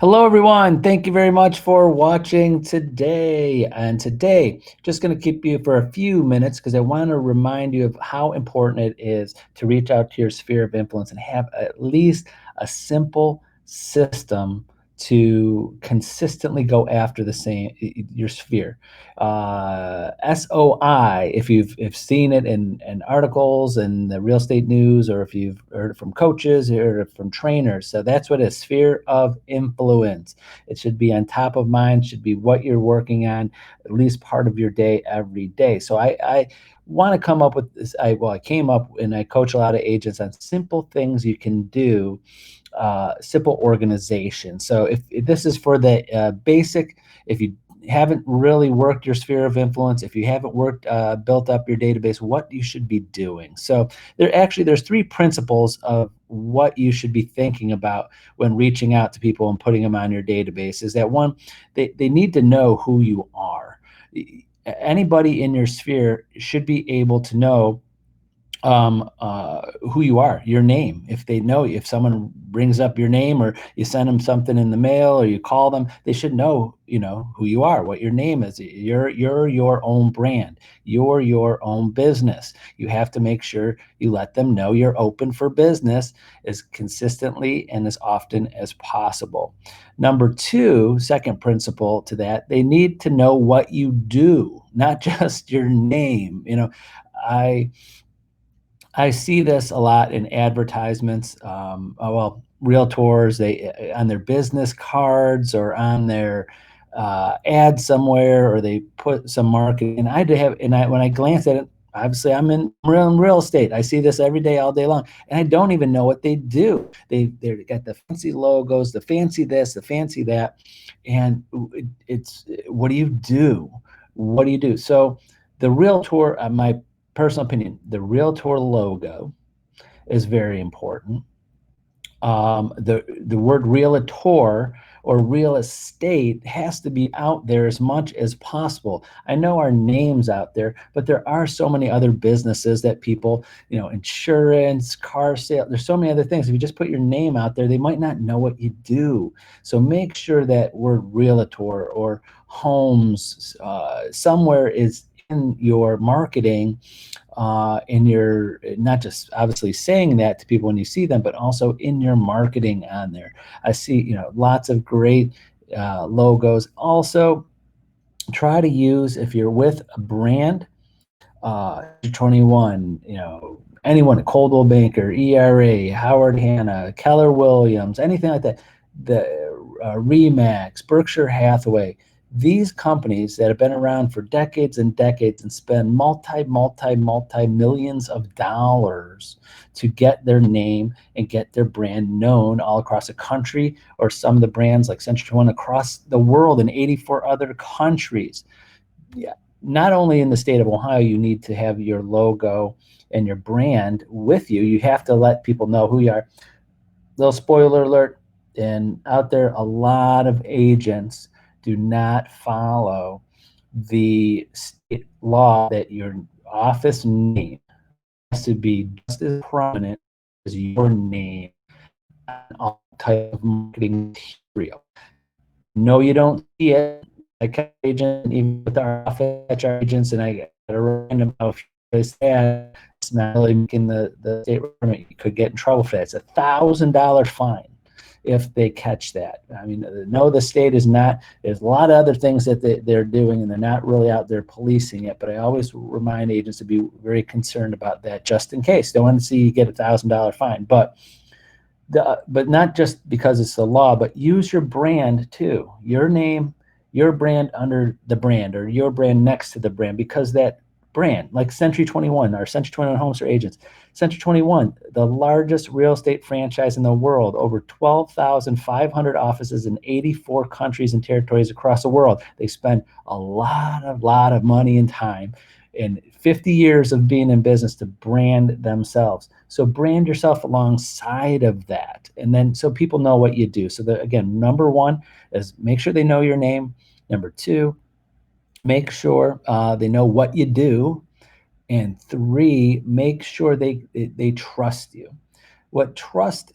Hello, everyone. Thank you very much for watching today. And today, just going to keep you for a few minutes because I want to remind you of how important it is to reach out to your sphere of influence and have at least a simple system to consistently go after the same your sphere. SOI, if you've seen it in articles and the real estate news, or if you've heard it from coaches or from trainers. So that's what a sphere of influence. It should be on top of mind, should be what you're working on at least part of your day every day. So I want to come up with this. I came up and I coach a lot of agents on simple things you can do, simple organization. So if this is for the basic, if you haven't really worked your sphere of influence, if you haven't built up your database, what you should be doing. So there's three principles of what you should be thinking about when reaching out to people and putting them on your database. Is that one, they need to know who you are. Anybody in your sphere should be able to know who you are, your name. If they know, if someone brings up your name or you send them something in the mail or you call them, they should know, who you are, what your name is. You're your own brand. You're your own business. You have to make sure you let them know you're open for business as consistently and as often as possible. Number two, second principle to that, they need to know what you do, not just your name. I I see this a lot in advertisements. Realtors, they on their business cards or on their ad somewhere, or they put some marketing. And when I glance at it, obviously I'm in real estate. I see this every day, all day long, and I don't even know what they do. They got the fancy logos, the fancy this, the fancy that, and it's what do you do? What do you do? So the realtor, my personal opinion, the realtor logo is very important. The word realtor or real estate has to be out there as much as possible. I know our names out there, but there are so many other businesses that people, insurance, car sale, there's so many other things. If you just put your name out there, they might not know what you do. So make sure that word realtor or homes somewhere is in your marketing, in your, not just obviously saying that to people when you see them, but also in your marketing on there. I see, lots of great logos. Also, try to use, if you're with a brand, 21, anyone, Coldwell Banker, ERA, Howard Hanna, Keller Williams, anything like that, the Remax, Berkshire Hathaway, these companies that have been around for decades and decades and spend multi millions of dollars to get their name and get their brand known all across the country, or some of the brands like Century 21 across the world in 84 other countries. Yeah, not only in the state of Ohio, you need to have your logo and your brand with you. You have to let people know who you are. Little spoiler alert, and out there, a lot of agents do not follow the state law that your office name has to be just as prominent as your name on all type of marketing material. No, you don't see it. I catch agent, even with our office agents, and I get a random if that it's not really making the state requirement. You could get in trouble for that. It's $1,000 fine if they catch that. I mean, no, the state is not. There's a lot of other things that they're doing, and they're not really out there policing it. But I always remind agents to be very concerned about that, just in case. Don't want to see you get $1,000 fine, but not just because it's the law, but use your brand too. Your name, your brand under the brand, or your brand next to the brand, because that brand, like Century 21, our Century 21 HomeStar agents, Century 21, the largest real estate franchise in the world, over 12,500 offices in 84 countries and territories across the world. They spend a lot of money and time and 50 years of being in business to brand themselves. So brand yourself alongside of that. And then so people know what you do. So again, number one is make sure they know your name. Number two, make sure they know what you do. And three, make sure they trust you. what trust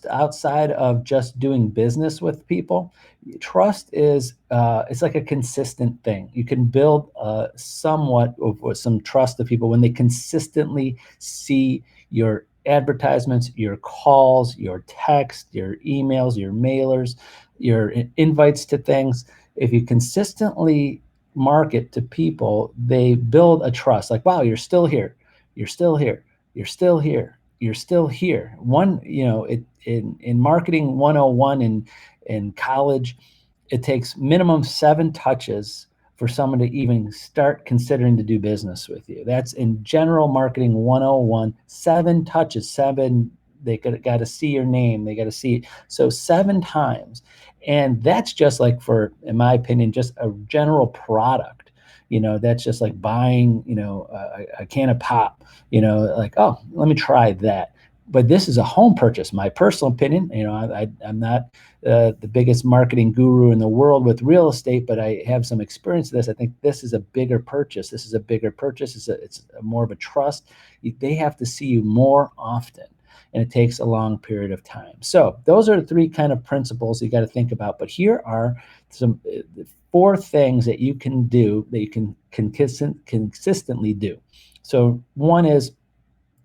outside of just doing business with people, trust is it's like a consistent thing. You can build somewhat of some trust of people when they consistently see your advertisements, your calls, your text, your emails, your mailers, your invites to things. If you consistently market to people, they build a trust. Like, wow, you're still here, you're still here, you're still here, you're still here. In marketing 101 in college, it takes minimum 7 touches for someone to even start considering to do business with you. That's in general marketing 101. 7 touches, 7, they got to see your name, they got to see it. So 7 times. And that's just like, for, in my opinion, just a general product. That's just like buying, a can of pop, like, oh, let me try that. But this is a home purchase. My personal opinion, I'm not the biggest marketing guru in the world with real estate, but I have some experience with this. I think this is a bigger purchase. This is a bigger purchase. It's more of a trust. They have to see you more often, and it takes a long period of time. So those are the 3 kind of principles you got to think about. But here are some 4 things that you can do, that you can consistently do. So one is,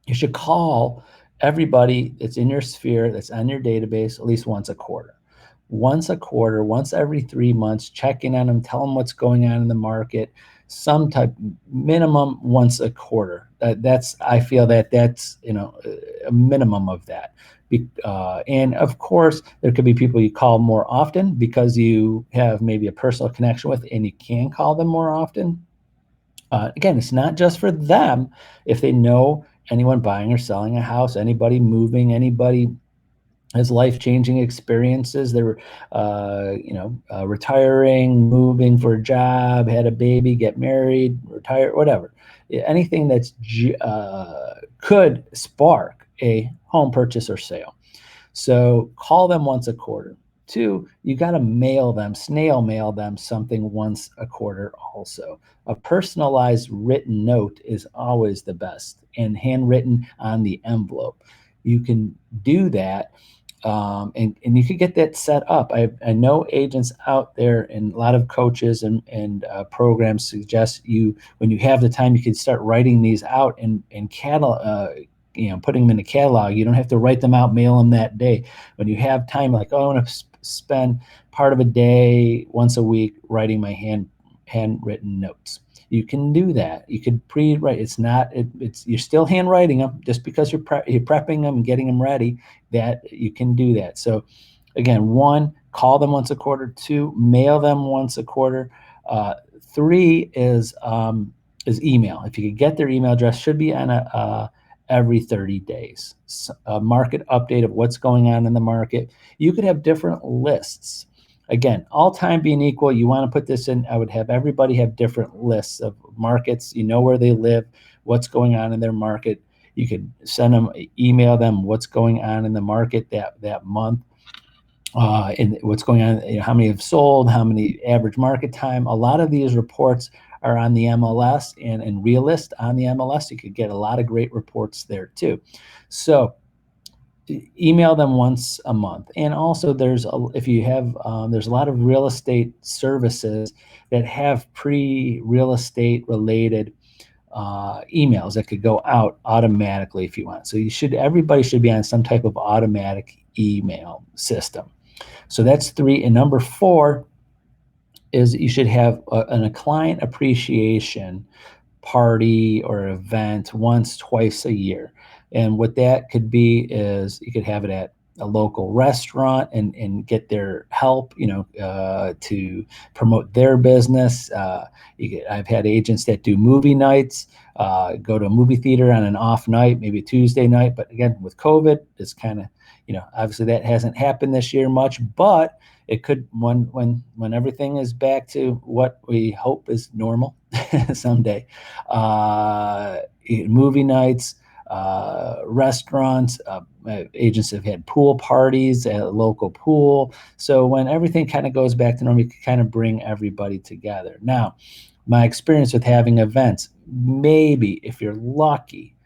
you should call everybody that's in your sphere, that's on your database, at least once a quarter. Once a quarter, once every 3 months, check in on them, tell them what's going on in the market, some type, minimum once a quarter. I feel that's a minimum of that. And of course, there could be people you call more often because you have maybe a personal connection with, and you can call them more often. Again, it's not just for them. If they know anyone buying or selling a house, anybody moving, anybody has life-changing experiences, they're retiring, moving for a job, had a baby, get married, retire, whatever. Anything that's could spark a home purchase or sale. So call them once a quarter. 2, you got to snail mail them something once a quarter also. A personalized written note is always the best, and handwritten on the envelope. You can do that, and you could get that set up. I know agents out there, and a lot of coaches and programs suggest when you have the time, you can start writing these out and putting them in a catalog. You don't have to write them out, mail them that day. When you have time, like, oh, I want to spend part of a day once a week writing my handwritten notes. You can do that. You could pre-write. It's you're still handwriting them, just because you're prepping them and getting them ready. That you can do that. So again, 1, call them once a quarter. 2, mail them once a quarter. 3 is email. If you could get their email address, should be on every 30 days. A market update of what's going on in the market. You could have different lists. Again, all time being equal, you want to put this in, I would have everybody have different lists of markets, where they live, what's going on in their market. You could email them what's going on in the market that month, and what's going on, how many have sold, how many average market time. A lot of these reports are on the MLS and Realist on the MLS. You could get a lot of great reports there too. So email them once a month. And also there's a lot of real estate services that have pre-real estate related emails that could go out automatically if you want. So everybody should be on some type of automatic email system. So that's 3. And number 4 is you should have a client appreciation party or event twice a year. And what that could be is, you could have it at a local restaurant and get their help, to promote their business. I've had agents that do movie nights, go to a movie theater on an off night, maybe Tuesday night. But again, with COVID, it's kind of, obviously that hasn't happened this year much, but it could, when everything is back to what we hope is normal someday. Movie nights, restaurants, agents have had pool parties at a local pool. So when everything kind of goes back to normal, you can kind of bring everybody together. Now, my experience with having events, maybe if you're lucky,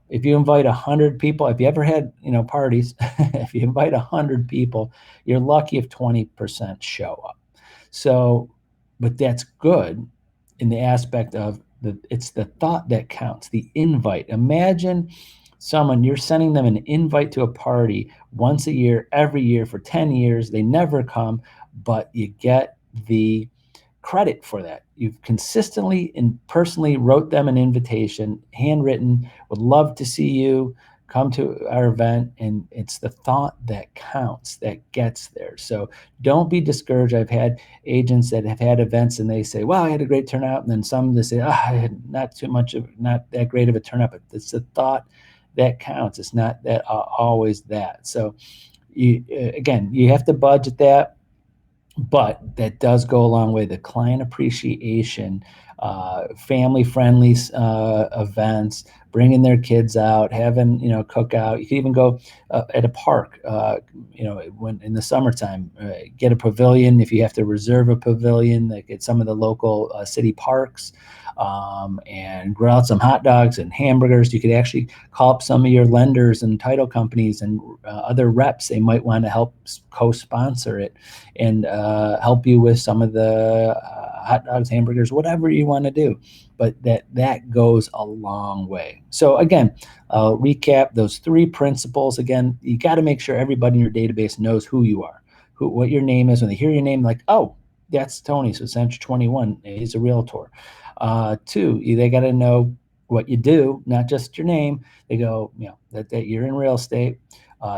if you invite 100 people, if you ever had, parties, if you invite 100 people, you're lucky if 20% show up. So, but that's good in the aspect of it's the thought that counts, the invite. Imagine someone, you're sending them an invite to a party once a year, every year for 10 years. They never come, but you get the credit for that. You've consistently and personally wrote them an invitation, handwritten, would love to see you, come to our event. And it's the thought that counts, that gets there. So don't be discouraged. I've had agents that have had events and they say, wow, I had a great turnout. And then some they say, I had not that great of a turnout. But it's the thought that counts. It's not that always that. So again, you have to budget that, but that does go a long way. The client appreciation, family-friendly events, bringing their kids out, having cookout. You can even go at a park. When in the summertime, get a pavilion if you have to reserve a pavilion. Like at some of the local city parks. And grill out some hot dogs and hamburgers. You could actually call up some of your lenders and title companies and other reps. They might want to help co-sponsor it and help you with some of the hot dogs, hamburgers, whatever you want to do. But that goes a long way. So again, recap those 3 principles. Again, you got to make sure everybody in your database knows who you are, what your name is. When they hear your name, like, oh, that's Tony, so Century 21. He's a realtor. 2, they got to know what you do, not just your name. They go, that you're in real estate.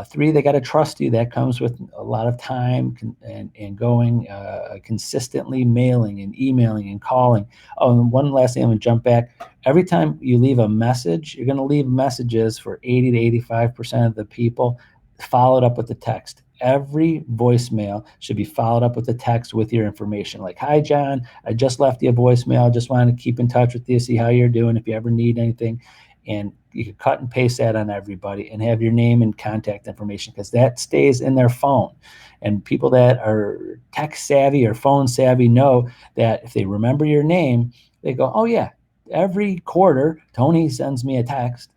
3, they got to trust you. That comes with a lot of time and going consistently, mailing and emailing and calling. Oh, and one last thing, I'm going to jump back. Every time you leave a message, you're going to leave messages for 80 to 85% of the people, followed up with a text. Every voicemail should be followed up with a text with your information. Like, hi, John, I just left you a voicemail. Just wanted to keep in touch with you, see how you're doing, if you ever need anything. And you can cut and paste that on everybody and have your name and contact information, because that stays in their phone. And people that are tech savvy or phone savvy know that if they remember your name, they go, oh, yeah, every quarter, Tony sends me a text.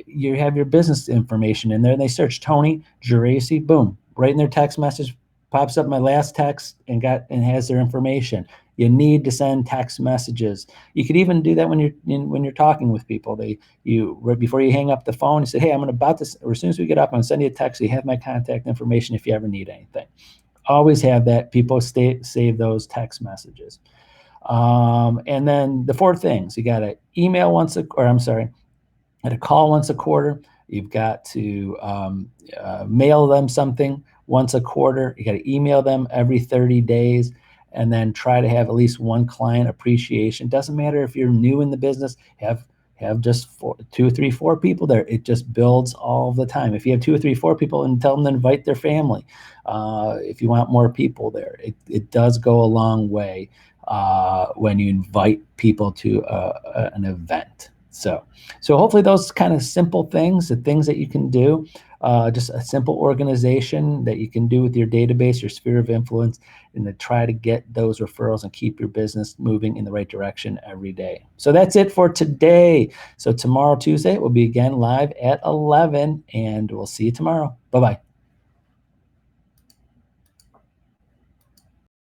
You have your business information in there, and they search Tony Geraci, boom, right in their text message pops up my last text and has their information. You need to send text messages. You could even do that when you're talking with people. Right before you hang up the phone, you say, hey, I'm about to, or as soon as we get up, I'm gonna send you a text. So you have my contact information if you ever need anything. Always have that. People save those text messages. And then the 4 things: you got to email got to call once a quarter. You've got to mail them something once a quarter. You got to email them every 30 days, and then try to have at least 1 client appreciation. Doesn't matter if you're new in the business. Have just 2 or 3, 4 people there. It just builds all the time. If you have 2 or 3, 4 people, and tell them to invite their family. If you want more people there, it does go a long way when you invite people to an event. So hopefully those kind of simple things, the things that you can do, just a simple organization that you can do with your database, your sphere of influence, and to try to get those referrals and keep your business moving in the right direction every day. So that's it for today. So tomorrow, Tuesday, we'll be again live at 11, and we'll see you tomorrow. Bye-bye.